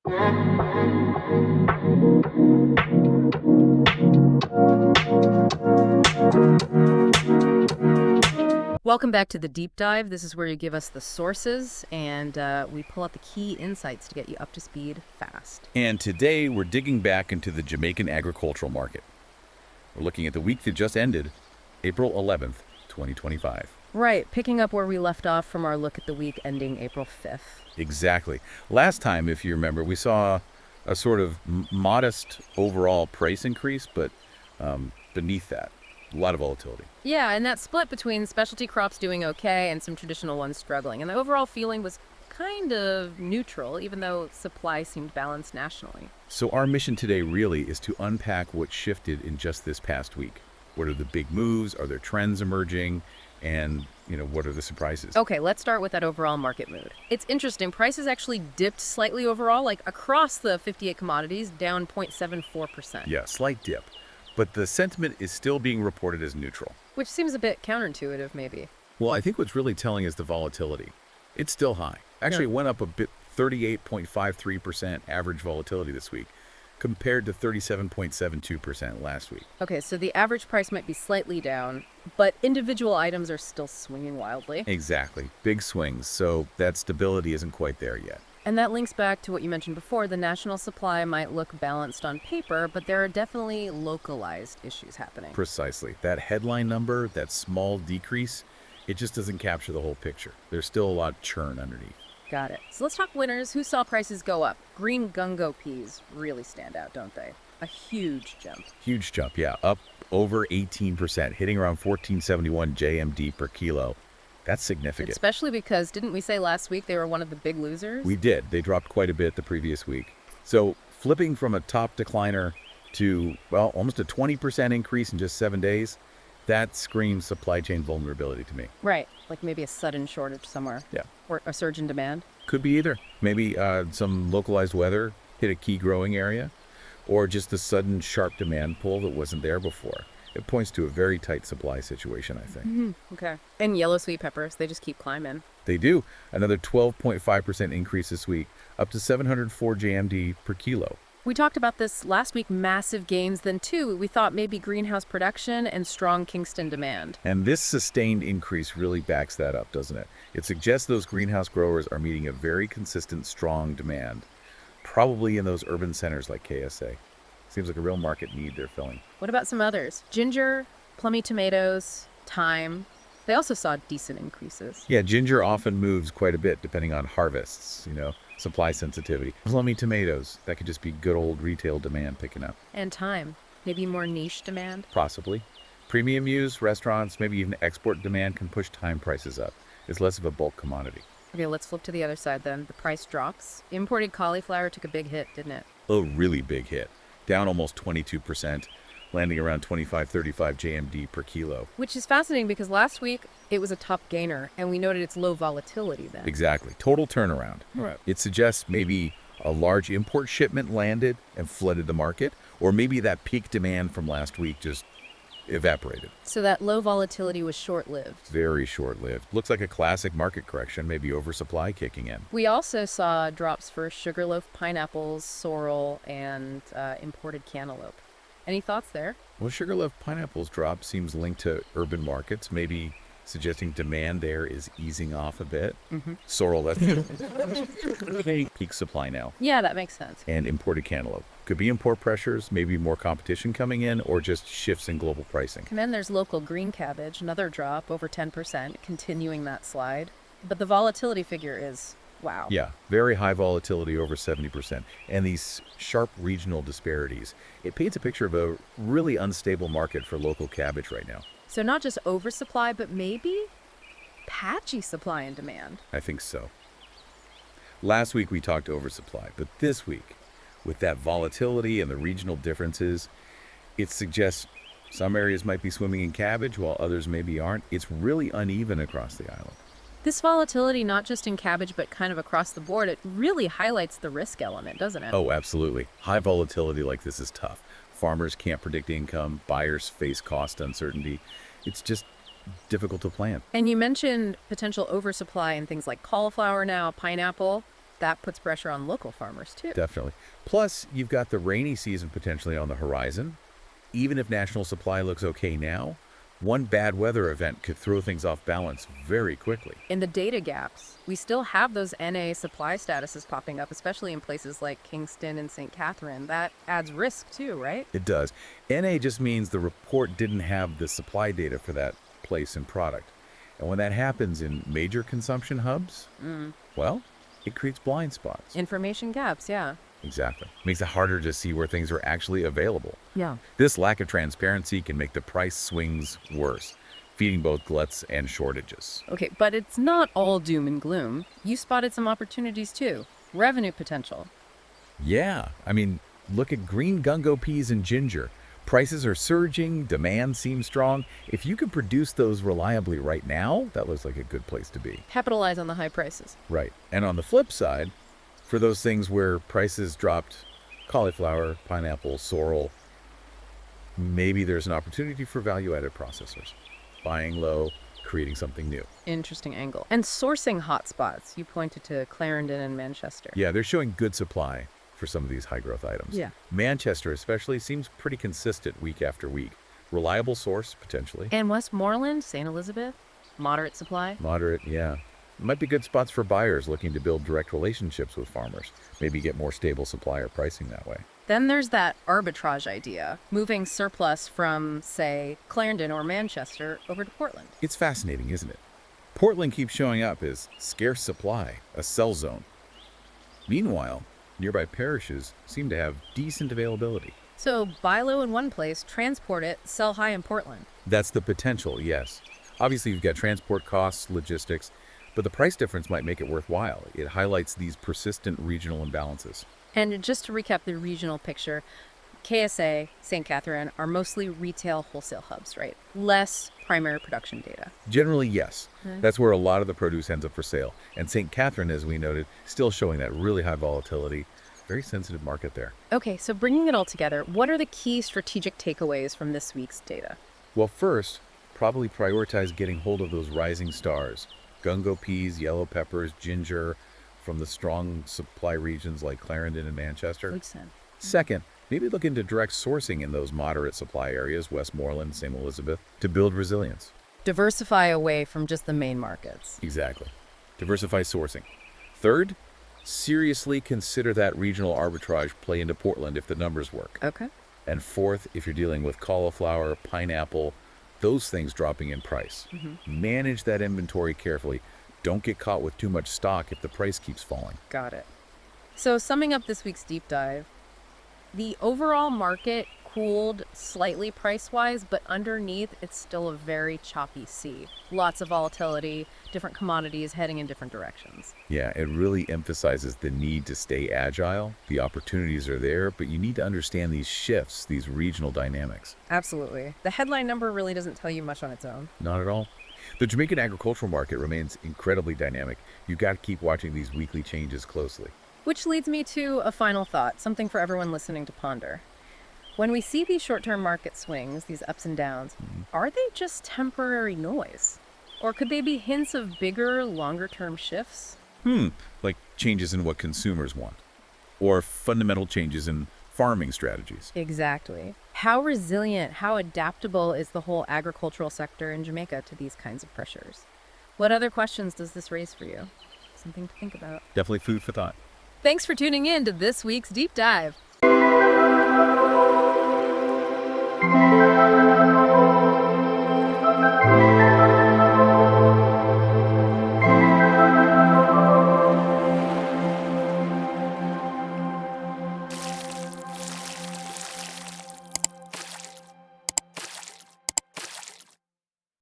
Welcome back to the Deep Dive. This is where you give us the sources and we pull out the key insights to get you up to speed fast. And today we're digging back into the Jamaican agricultural market. We're looking at the week that just ended, April 11th, 2025. Right, picking up where we left off from our look at the week ending April 5th. Exactly. Last time, if you remember, we saw a sort of modest overall price increase, but beneath that, a lot of volatility. Yeah, and that split between specialty crops doing okay and some traditional ones struggling. And the overall feeling was kind of neutral, even though supply seemed balanced nationally. So our mission today really is to unpack what shifted in just this past week. What are the big moves? Are there trends emerging? And, what are the surprises? Okay, let's start with that overall market mood. It's interesting. Prices actually dipped slightly overall, like across the 58 commodities, down 0.74%. Yeah, slight dip. But the sentiment is still being reported as neutral. Which seems a bit counterintuitive, maybe. Well, I think what's really telling is the volatility. It's still high. Actually, it went up a bit, 38.53% average volatility this week, compared to 37.72% last week. Okay, so the average price might be slightly down, but individual items are still swinging wildly. Exactly. Big swings, so that stability isn't quite there yet. And that links back to what you mentioned before. The national supply might look balanced on paper, but there are definitely localized issues happening. Precisely. That headline number, that small decrease, it just doesn't capture the whole picture. There's still a lot of churn underneath. Got it. So let's talk winners. Who saw prices go up? Green Gungo Peas really stand out, don't they? A huge jump. Huge jump, yeah. Up over 18%, hitting around 1471 JMD per kilo. That's significant. Especially because, didn't we say last week they were one of the big losers? We did. They dropped quite a bit the previous week. So flipping from a top decliner to, well, almost a 20% increase in just 7 days, that screams supply chain vulnerability to me. Right. Like maybe a sudden shortage somewhere. Yeah. Or a surge in demand. Could be either. Maybe some localized weather hit a key growing area, or just a sudden sharp demand pull that wasn't there before. It points to a very tight supply situation, I think. Okay. And yellow sweet peppers, they just keep climbing. They do. Another 12.5% increase this week, up to 704 JMD per kilo. We talked about this last week, massive gains. Then, too, we thought maybe greenhouse production and strong Kingston demand. And this sustained increase really backs that up, doesn't it? It suggests those greenhouse growers are meeting a very consistent, strong demand, probably in those urban centers like KSA. Seems like a real market need they're filling. What about some others? Ginger, plummy tomatoes, thyme. They also saw decent increases. Yeah, ginger often moves quite a bit depending on harvests, supply sensitivity. Plummy tomatoes, that could just be good old retail demand picking up. And thyme, maybe more niche demand. Possibly. Premium use, restaurants, maybe even export demand can push thyme prices up. It's less of a bulk commodity. Okay, let's flip to the other side then. The price drops. Imported cauliflower took a big hit, didn't it? A really big hit. Down almost 22%, landing around 25.35 JMD per kilo. Which is fascinating because last week it was a top gainer, and we noted its low volatility then. Exactly. Total turnaround. Right. It suggests maybe a large import shipment landed and flooded the market, or maybe that peak demand from last week just evaporated. So that low volatility was short-lived. Very short-lived. Looks like a classic market correction, maybe oversupply kicking in. We also saw drops for sugarloaf pineapples, sorrel, and imported cantaloupe. Any thoughts there? Well, sugarloaf pineapples drop seems linked to urban markets, maybe suggesting demand there is easing off a bit. Sorrel, that's peak supply now. Yeah, that makes sense. And imported cantaloupe. Could be import pressures, maybe more competition coming in, or just shifts in global pricing. And then there's local green cabbage, another drop, over 10%, continuing that slide. But the volatility figure is, wow. Yeah, very high volatility, over 70%. And these sharp regional disparities. It paints a picture of a really unstable market for local cabbage right now. So not just oversupply, but maybe patchy supply and demand. I think so. Last week we talked oversupply, but this week, with that volatility and the regional differences, it suggests some areas might be swimming in cabbage while others maybe aren't. It's really uneven across the island. This volatility, not just in cabbage, but kind of across the board, it really highlights the risk element, doesn't it? Oh, absolutely. High volatility like this is tough. Farmers can't predict income. Buyers face cost uncertainty. It's just difficult to plan. And you mentioned potential oversupply in things like cauliflower now, pineapple. That puts pressure on local farmers, too. Definitely. Plus, you've got the rainy season potentially on the horizon. Even if national supply looks okay now, one bad weather event could throw things off balance very quickly. In the data gaps, we still have those NA supply statuses popping up, especially in places like Kingston and St. Catherine. That adds risk, too, right? It does. NA just means the report didn't have the supply data for that place and product. And when that happens in major consumption hubs, well, it creates blind spots. Information gaps, yeah. Exactly. Makes it harder to see where things are actually available. Yeah. This lack of transparency can make the price swings worse, feeding both gluts and shortages. Okay, but it's not all doom and gloom. You spotted some opportunities, too. Revenue potential. Yeah, I mean, look at green gungo peas and ginger. Prices are surging, demand seems strong. If you could produce those reliably right now, that looks like a good place to be. Capitalize on the high prices. Right. And on the flip side, for those things where prices dropped, cauliflower, pineapple, sorrel, maybe there's an opportunity for value-added processors. Buying low, creating something new. Interesting angle. And sourcing hotspots. You pointed to Clarendon and Manchester. Yeah, they're showing good supply for some of these high-growth items. Yeah. Manchester especially seems pretty consistent week after week. Reliable source, potentially. And Westmoreland, St. Elizabeth, moderate supply. Moderate, yeah. Might be good spots for buyers looking to build direct relationships with farmers. Maybe get more stable supplier pricing that way. Then there's that arbitrage idea, moving surplus from, say, Clarendon or Manchester over to Portland. It's fascinating, isn't it? Portland keeps showing up as scarce supply, a sell zone. Meanwhile, nearby parishes seem to have decent availability. So buy low in one place, transport it, sell high in Portland. That's the potential, yes. Obviously, you've got transport costs, logistics, but the price difference might make it worthwhile. It highlights these persistent regional imbalances. And just to recap the regional picture, KSA, St. Catherine are mostly retail wholesale hubs, right? Less primary production data. Generally, yes. That's where a lot of the produce ends up for sale. And St. Catherine, as we noted, still showing that really high volatility. Very sensitive market there. Okay, so bringing it all together, what are the key strategic takeaways from this week's data? Well, first, probably prioritize getting hold of those rising stars. Gungo peas, yellow peppers, ginger from the strong supply regions like Clarendon and Manchester. Makes sense. Second, maybe look into direct sourcing in those moderate supply areas, Westmoreland, St. Elizabeth, to build resilience. Diversify away from just the main markets. Exactly. Diversify sourcing. Third, seriously consider that regional arbitrage play into Portland if the numbers work. Okay. And fourth, if you're dealing with cauliflower, pineapple, those things dropping in price. Manage that inventory carefully. Don't get caught with too much stock if the price keeps falling. Got it. So summing up this week's deep dive, the overall market cooled slightly price-wise, but underneath it's still a very choppy sea. Lots of volatility, different commodities heading in different directions. Yeah, it really emphasizes the need to stay agile. The opportunities are there, but you need to understand these shifts, these regional dynamics. Absolutely. The headline number really doesn't tell you much on its own. Not at all. The Jamaican agricultural market remains incredibly dynamic. You've got to keep watching these weekly changes closely. Which leads me to a final thought, something for everyone listening to ponder. When we see these short-term market swings, these ups and downs, are they just temporary noise? Or could they be hints of bigger, longer-term shifts? Like changes in what consumers want, or fundamental changes in farming strategies. Exactly. How resilient, how adaptable is the whole agricultural sector in Jamaica to these kinds of pressures? What other questions does this raise for you? Something to think about. Definitely food for thought. Thanks for tuning in to this week's Deep Dive.